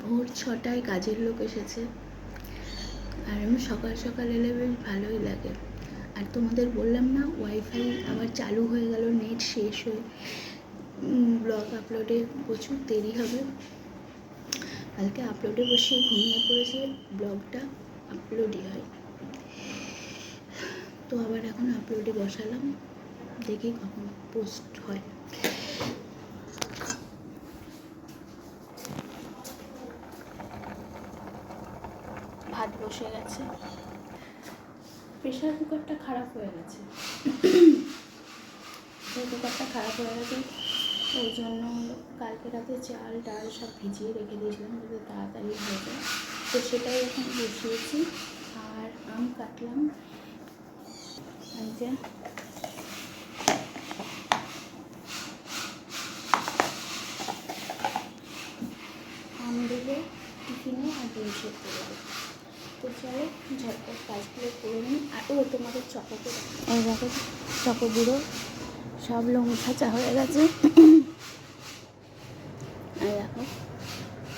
ভোর 6টায় কাজের লোক এসেছে, আর আমি সকাল সকাল এলে বেশ ভালোই লাগে। আর তোমাদের বললাম না ওয়াইফাই আবার চালু হয়ে গেল, নেট শেষ হয়ে ব্লগ আপলোডে প্রচুর দেরি হবে। কালকে আপলোডে বসে ঘুমিয়ে পড়েছে, ব্লগটা আপলোডই হয়। তো আবার এখন আপলোডে বসালাম, দেখি কখন পোস্ট হয়। ভাত বসে গেছে, প্রেশার কুকারটা খারাপ হয়ে গেছে। ওই জন্য কালকে রাতে চাল ডাল সব ভিজিয়ে রেখে দিয়েছিলাম যাতে তাড়াতাড়ি হয়ে যায়। তো সেটাই এখন বসিয়েছি। আর আম কাটলাম, এই যে আম দেবো টিফিনে আর ডিম সেদ্ধ দেবো। তো চলো ঝটপট কাজগুলো করে নিই। আর তোমাদের চকোগুলো, এই দেখো চকোগুলো সব লোম ছাঁচা হয়ে গেছে। আর দেখো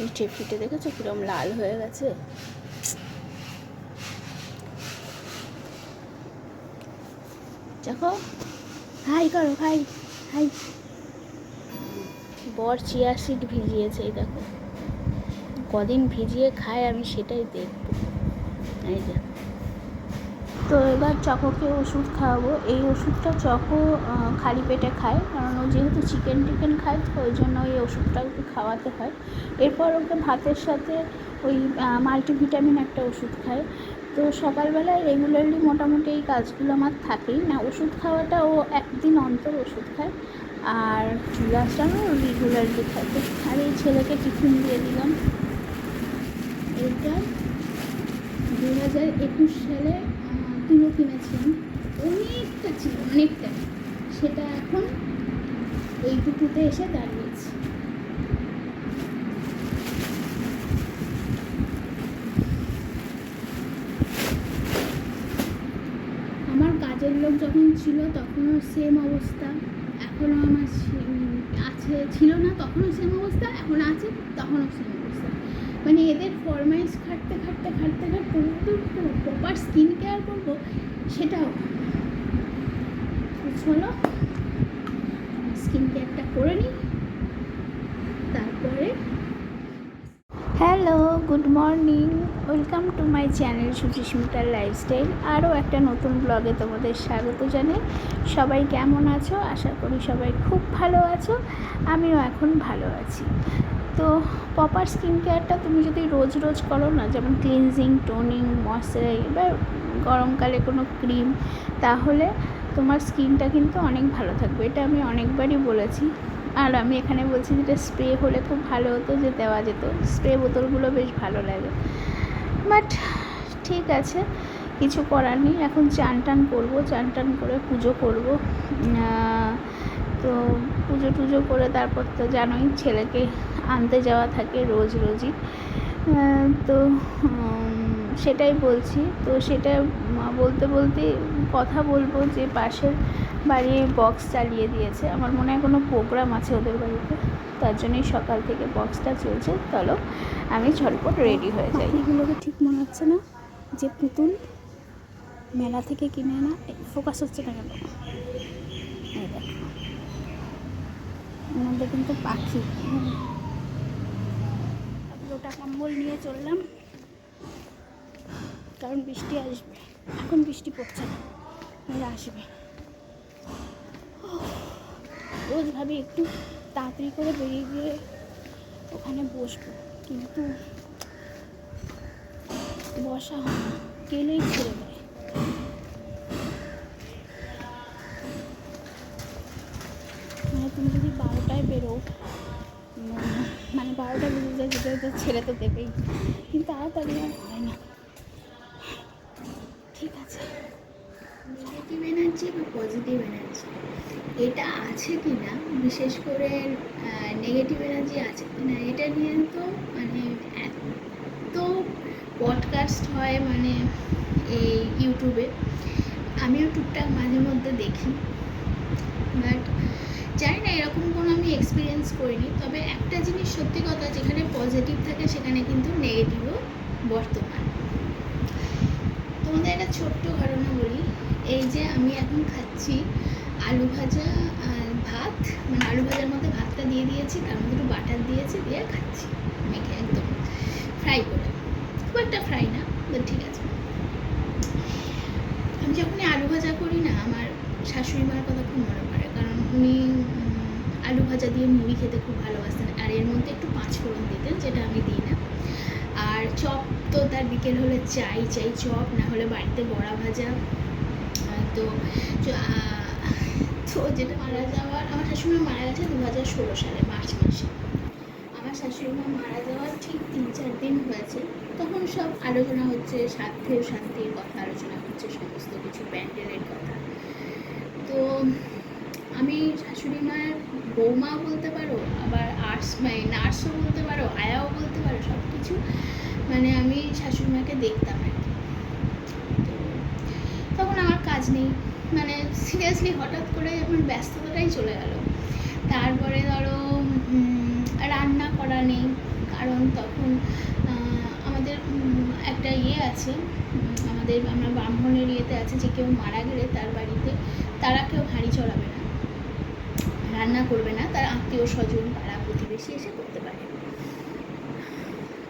এই টেপটিতে দেখেছো কিরম লাল হয়ে গেছে। দেখো হাই করো, হাই হাই। বর চিয়া সিড ভিজিয়েছে, এই দেখো কদিন ভিজিয়ে খায় আমি সেটাই দেখবো। এই যে তো এবার চকোকে ওষুধ খাওয়াবো। এই ওষুধটা চকো খালি পেটে খায়, কারণ ও যেহেতু চিকেন টিকেন খায় তো ওই জন্য ওই ওষুধটা ওকে খাওয়াতে হয়। এরপর ওকে ভাতের সাথে ওই মাল্টিভিটামিন একটা ওষুধ খায়। তো সকালবেলায় রেগুলারলি মোটামুটি এই কাজগুলো আমার থাকেই না। ওষুধ খাওয়াটা ও একদিন অন্তর ওষুধ খায়, আর চুলাসটাও রেগুলারলি খায়। আর এই ছেলেকে টিফিন দিয়ে দিলাম। এটা 2021 সালে কিনে কিনেছিলাম, অনেকটা ছিল, অনেকটা। সেটা এখন এই দুটোতে এসে দাঁড়িয়েছে। আমার কাজের লোক যখন ছিল তখনও সেম অবস্থা, এখনও আমার আছে, ছিল না তখনও সেম অবস্থা, এখন আছে তখনও সেম অবস্থা। মানে এদের ফরমাইশ খাটতে প্রপার স্কিন কেয়ার করবো সেটাও। চলো স্কিন কেয়ারটা করে নিই, তারপরে। Hello, good morning, welcome to my channel সুচিস্মিতার লাইফস্টাইল। আরও একটা নতুন ব্লগে তোমাদের স্বাগত জানাই। সবাই কেমন আছো? আশা করি সবাই খুব ভালো আছো, আমিও এখন ভালো আছি। তো প্রপার স্কিন কেয়ারটা তুমি যদি রোজ রোজ করো না, যেমন ক্লিনজিং, টোনিং, ময়শ্চারাইজার বা গরমকালে কোনো ক্রিম, তাহলে তোমার স্কিনটা কিন্তু অনেক ভালো থাকবে। এটা আমি অনেকবারই বলেছি। আর আমি এখানে বলছি যেটা স্প্রে হলে খুব ভালো হতো, যে দেওয়া যেত। স্প্রে বোতলগুলো বেশ ভালো লাগে, বাট ঠিক আছে, কিছু করার নেই। এখন চান টান করবো, চান টান করে পুজো করবো। তো পুজো টুজো করে তারপর তো জানোই ছেলেকে আনতে যাওয়া থাকে রোজ রোজই। তো সেটাই বলছি। তো সেটা বলতে বলতে কথা বলবো যে পাশের বাড়ি বক্স চালিয়ে দিয়েছে। আমার মনে হয় কোনো প্রোগ্রাম আছে ওদের বাড়িতে, তার জন্যই সকাল থেকে বক্সটা চলছে। চলো আমি ঝটপট রেডি হয়ে যাই। এগুলোকে ঠিক মনে হচ্ছে না যে পুতুল মেলা থেকে কিনে না। ফোকাস হচ্ছে না কেন? এই দেখো এর মধ্যে কিন্তু পাখি। লোটা কম্বল নিয়ে চললাম, কারণ বৃষ্টি আসবে। এখন বৃষ্টি পড়ছে না, আসবে। রোজ ভাবি একটু তাড়াতাড়ি করে বেরিয়ে গিয়ে ওখানে বসবো, কিন্তু বসা হয় না, গেলেই ছেড়ে দেয়। মানে তুমি যদি 12টায় বেরো, মানে 12টা বেজে যায়, যেটা ছেড়ে তো দেবেই, কিন্তু তাড়াতাড়ি আর হয় না। ঠিক আছে, নেগেটিভ এনার্জি বা পজিটিভ এনার্জি এটা আছে কি না, বিশেষ করে নেগেটিভ এনার্জি আছে কি না, এটা নিয়ে তো মানে এত পডকাস্ট হয় মানে এই ইউটিউবে। আমিও টুকটাক মাঝে মধ্যে দেখি, বাট জানি না, এরকম কোনো আমি এক্সপিরিয়েন্স করিনি। তবে একটা জিনিস সত্যি কথা, যেখানে পজিটিভ থাকে সেখানে কিন্তু নেগেটিভও বর্তমান। তোমাদের একটা ছোট্ট ঘটনা বলি। এই যে আমি এখন খাচ্ছি আলু ভাজা আর ভাত, মানে আলু ভাজার মধ্যে ভাতটা দিয়ে দিয়েছি, তার মধ্যে একটু বাটার দিয়েছি, দিয়ে খাচ্ছি মেখে একদম ফ্রাই করে। খুব একটা ফ্রাই না, ঠিক আছে। আমি যখনই আলু ভাজা করি না, আমার শাশুড়ি মার কথা খুব মনে পড়ে, কারণ উনি আলু ভাজা দিয়ে মুড়ি খেতে খুব ভালোবাসতেন, আর এর মধ্যে একটু পাঁচফোড়ন দিতেন, যেটা আমি দিই না। আর চপ তো তার বিকেল হলে চাই চপ, না হলে বাড়িতে বড়া ভাজা। তো তো যেটা মারা যাওয়ার, আমার শাশুড়ি মারা গেছে 2016 সালে মার্চ মাসে। আমার শাশুড়ি মা মারা যাওয়ার ঠিক 3-4 দিন হয়েছে। তখন সব আলোচনা হচ্ছে, শান্তির কথা আলোচনা হচ্ছে, সমস্ত কিছু প্যান্ডেলের কথা। তো আমি শাশুড়ি মায়ের বৌমাও বলতে পারো, আবার নার্সও বলতে পারো, আয়াও বলতে পারো, সব কিছু মানে আমি শাশুড়ি মাকে দেখতাম আর কি। তখন আমার কাজ নেই, মানে সিরিয়াসলি হঠাৎ করে আমার ব্যস্ততাটাই চলে গেল। তারপরে ধরো রান্না করা নেই, কারণ তখন আমাদের একটা আছে, আমরা ব্রাহ্মণের ইয়েতে আছে যে কেউ মারা গেলে তার বাড়িতে তারা কেউ হাঁড়ি চড়াবে না, রান্না করবে না, তার আত্মীয় স্বজন পাড়া প্রতিবেশী এসে করতে পারে।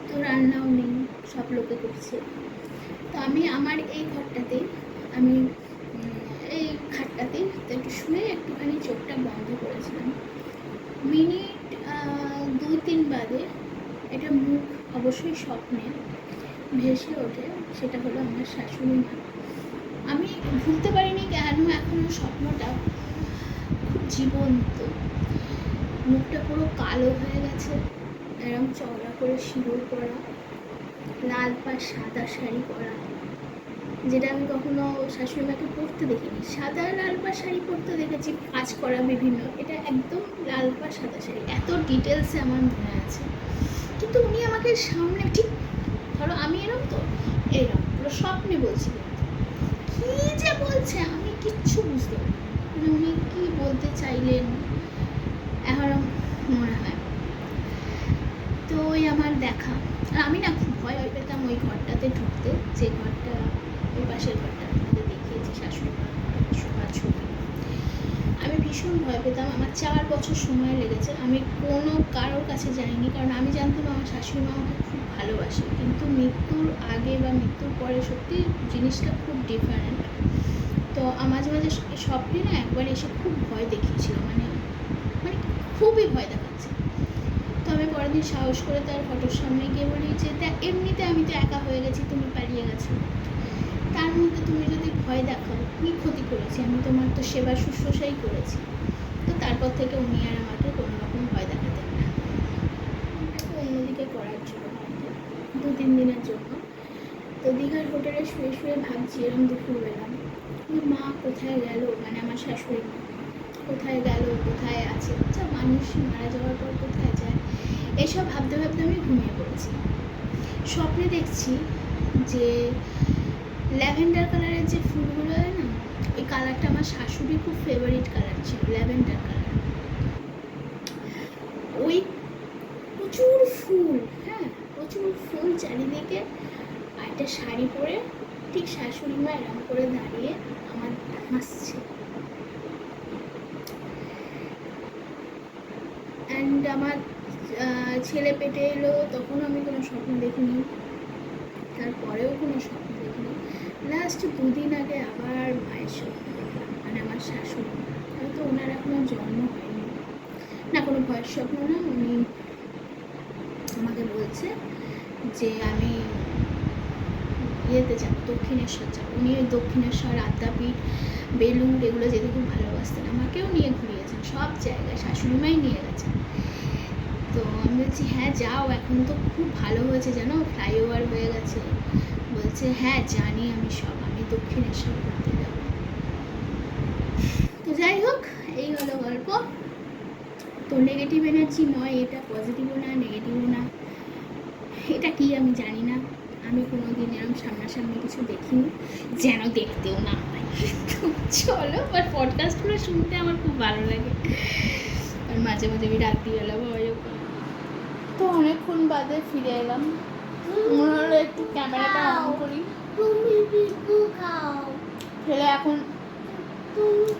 তো রান্নাও নেই, সব লোকে করছে। তো আমি আমার এই ঘরটাতে, আমি এই খাটটাতে একটু শুয়ে একটুখানি চোখটা বন্ধ করেছিলাম। মিনিট 2-3 বাদে এটা মুখ অবশ্যই স্বপ্নে ভেসে ওঠে, সেটা হলো আমার শাশুড়ি মা। আমি ভুলতে পারিনি কেন এখনও স্বপ্নটা খুব জীবন্ত। মুখটা পুরো কালো হয়ে গেছে, এরকম চওড়া করে সিঁদুর পরা, লাল পাড় সাদা শাড়ি পরা, যেটা আমি কখনো শাশুড়ি মাকে পরতে দেখিনি। সাদা লাল পাড় শাড়ি পরতে দেখেছি, কাজ করা বিভিন্ন, এটা একদম লাল পাড় সাদা শাড়ি। এত ডিটেলসে আমার মনে আছে। কিন্তু উনি আমাকে সামনে ঠিক, ধরো আমি এরকম তো এরকম পুরো স্বপ্নে বলছি, কী যে বলছে আমি কিচ্ছু বুঝতে পারি, মানে উনি কী বলতে চাইলেন এখন মনে হয়। তো ওই আমার দেখা, আর আমি না খুব ভয় পেতাম ওই ঘরটাতে ঢুকতে, যে ঘরটা ওই পাশের ঘরটা আপনাদের দেখিয়েছি, শাশুড়ি মা ছবি। আমি ভীষণ ভয় পেতাম। আমার 4 বছর সময় লেগেছে, আমি কোনো কারোর কাছে যাইনি, কারণ আমি জানতাম আমার শাশুড়ি মা আমাকে খুব ভালোবাসে। কিন্তু মৃত্যুর আগে বা মৃত্যুর পরে সত্যি জিনিসটা খুব ডিফারেন্ট। তো মাঝে মাঝে স্বপ্নে না একবার এসে খুব ভয় দেখিয়েছিল, মানে মানে খুবই ভয় দেখাচ্ছে। তো আমি পরের দিন সাহস করে তার ফটোর সামনে গিয়ে বলি যে এমনিতে আমি তো একা হয়ে গেছি, তুমি পালিয়ে গেছো, তার মধ্যে তুমি যদি ভয় দেখাও, কী ক্ষতি করেছি আমি, তোমার তো সেবা শুশ্রূষাই করেছি। তো তারপর থেকে উনি আর আমাকে কোনো রকম ভয় দেখাতেন না, অন্যদিকে করার জন্য 2-3 দিনের জন্য। তো দীঘার হোটেলে শুয়ে শুয়ে ভাবছি এরকম দুপুরবেলা, মা কোথায় গেল, মানে আমার শাশুড়ি মা কোথায় গেল, কোথায় আছে, আচ্ছা মানুষ মারা যাওয়ার পর কোথায় যায়, এসব ভাবতে ভাবতে আমি ঘুমিয়ে পড়েছি। স্বপ্নে দেখছি যে ল্যাভেন্ডার কালারের যে ফুলগুলো হয় না, ওই কালারটা আমার শাশুড়ি খুব ফেভারিট কালার ছিল, ল্যাভেন্ডার কালার। ওই প্রচুর ফুল, হ্যাঁ প্রচুর ফুল চারিদিকে, আর একটা শাড়ি পরে ঠিক শাশুড়ি মা এরম করে দাঁড়িয়ে আমার হাসছে। অ্যান্ড আমার ছেলে পেটে এলো, তখন আমি কোনো স্বপ্ন দেখিনি, তারপরেও কোনো স্বপ্ন দেখিনি। লাস্ট 2 দিন আগে আবার মায়ের স্বপ্ন দেখলাম, মানে আমার শাশুড়ি, হয়তো ওনার এখনও জন্ম হয়নি, না কোনো ভয়ের স্বপ্ন না। উনি আমাকে বলছে যে আমি ইয়েতে যাবো, দক্ষিণেশ্বর যাবো। উনি ওই দক্ষিণেশ্বর, আদ্যাপীঠ, বেলুড় এগুলো যেতে খুব ভালোবাসতেন, আমাকেও নিয়ে ঘুরিয়েছেন সব জায়গায়, শাশুড়ি মাই নিয়ে গেছেন। তো আমি বলছি হ্যাঁ যাও, এখন তো খুব ভালো হয়েছে জানো, ফ্লাইওভার হয়ে গেছে। বলছে হ্যাঁ জানি আমি সব, আমি দক্ষিণেশ্বর ঘুরতে যাবো। তো যাই হোক, এই হলো গল্প। তো নেগেটিভ এনার্জি নয় এটা, পজিটিভও না নেগেটিভও না, এটা কি আমি জানি না। আমি কোনো দিন এরকম সামনাসামনি কিছু দেখিনি, যেন দেখতেও না পাই। তো চলো, আর পডকাস্টগুলো শুনতে আমার খুব ভালো লাগে। আর মাঝে মাঝে আমি রাত্রিবেলা ভয়ও পাই। তো অনেকক্ষণ বাদে ফিরে এলাম, মনে হলো একটু ক্যামেরাটা অন করি। ছেলে এখন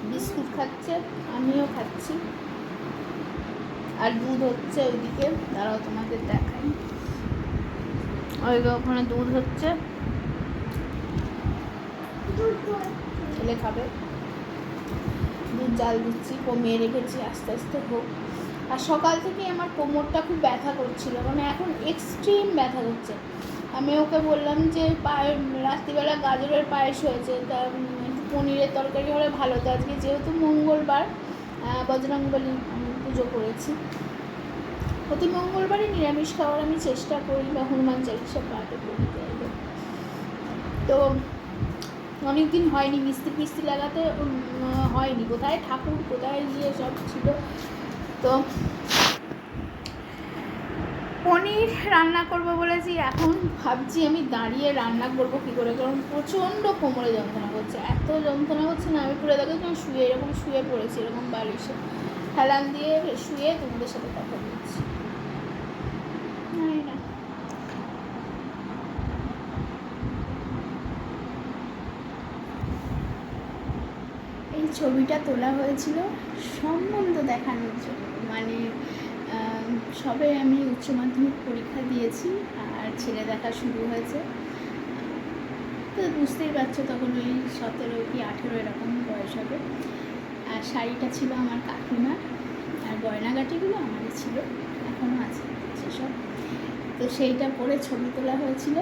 বিস্কুট খাচ্ছে, আমিও খাচ্ছি, আর দুধ হচ্ছে ওইদিকে। দাঁড়াও তোমাদের দেখাই, ওই ওখানে দুধ হচ্ছে, ছেলে খাবে। দুধ জাল দিচ্ছি, কমিয়ে রেখেছি, আস্তে আস্তে হোক। আর সকাল থেকে আমার কোমরটা খুব ব্যথা করছিল, মানে এখন এক্সট্রিম ব্যথা করছে। আমি ওকে বললাম যে রাত্রিবেলা গাজরের পায়েস হয়েছে, তা পনিরের তরকারি হলে ভালো। তো আজকে যেহেতু মঙ্গলবার, বজরংবলী পুজো করেছি, প্রতি মঙ্গলবারই নিরামিষ খাওয়ার আমি চেষ্টা করি, বা হনুমান চালিশা পাঠও করি। তো অনেক দিন হয়নি, মিস্ত্রি লাগাতে হয়নি, কোথায় ঠাকুর কোথায় গিয়ে সব ছিল। তো পনির রান্না করব বলেছি, এখন ভাবছি আমি দাঁড়িয়ে রান্না করবো কী করে, কারণ প্রচণ্ড কোমরে যন্ত্রণা করছে, এত যন্ত্রণা করছে না। আমি পুরো দেখো শুয়ে এরকম শুয়ে পড়েছি, এরকম বালিশে হেলান দিয়ে শুয়ে তোমাদের সাথে কথা বলছি। না এই ছবিটা তোলা হয়েছিল সম্বন্ধ দেখানোর জন্য, মানে সবে আমি উচ্চ মাধ্যমিক পরীক্ষা দিয়েছি আর ছেলে দেখা শুরু হয়েছে। তো বুঝতেই পারছো, তখন ওই 17 কি 18 এরকম বয়স হবে। আর শাড়িটা ছিল আমার কাকিমার, আর গয়নাগাটিগুলো আমারই ছিল, এখনও আছে সেসব। তো সেইটা পরে ছবি তোলা হয়েছিল,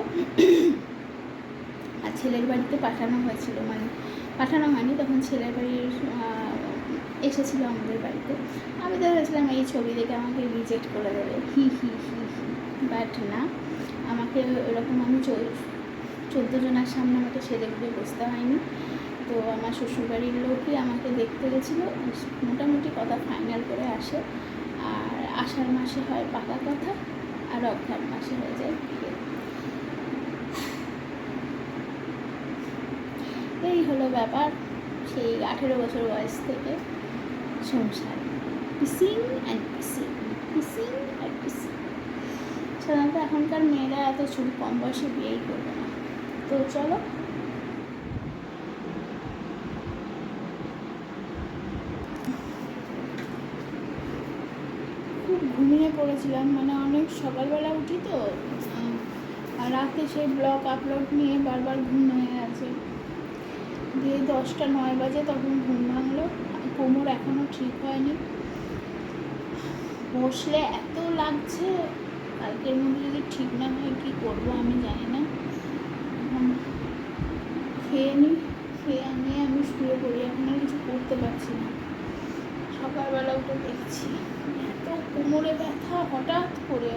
আর ছেলের বাড়িতে পাঠানো হয়েছিল, মানে পাঠানো হয়নি, তখন ছেলের বাড়ির এসেছিলো আমাদের বাড়িতে। আমি তো ভেবেছিলাম এই ছবি দেখে আমাকে রিজেক্ট করে দেবে, হি হি হি হি, বাট না, আমাকে এরকম আমি 14 জনের সামনে আমাকে সেরে গুঁড়ে বসতে হয়নি। তো আমার শ্বশুরবাড়ির লোকই আমাকে দেখতে গেছিলো, মোটামুটি কথা ফাইনাল করে আসে। আর আষাঢ় মাসে হয় পাকা কথা, আর অঘ্রাণ মাসে হয়ে যায় বিয়ে। এই হলো ব্যাপার, সেই 18 বছর বয়স থেকে সংসার, পিসিং অ্যান্ড পিসিং, পিসিং অ্যান্ড পিসিং। সাধারণত এখনকার মেয়েরা এত ছোট কম বয়সে বিয়েই করবে না। তো চলো, খুব ঘুমিয়ে পড়েছিলাম, মানে অনেক সকালবেলা উঠি তো, আর রাতে সেই ব্লগ আপলোড নিয়ে বারবার ঘুম হয়ে আছে, দিয়ে 10টা 9 বাজে তখন ঘুম ভাঙলো। কোমর এখনও ঠিক হয়নি, বসলে এত লাগছে, কালকের মধ্যে যদি ঠিক না হয় কী করবো আমি জানি না। খেয়ে নিই, খেয়ে নিয়ে আমি শুয়ে পড়ি, এখন আর কিছু করতে পারছি না। সকালবেলা উঠে দেখছি এত কোমরে ব্যথা, হঠাৎ করে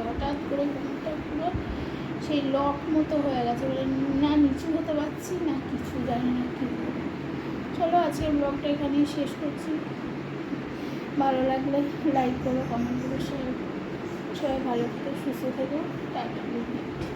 কোমরটা পুরো সেই লক মতো হয়ে গেছে, বলে না নিচু হতে পারছি না, কিছু জানি না কী করবো। চলো আজকের ব্লগটা এখানেই শেষ করছি। ভালো লাগলে লাইক করো, কমেন্ট করো, শেয়ার। সবাই ভালো থেকো, সুস্থ থেকো, টাটা, গুড নাইট।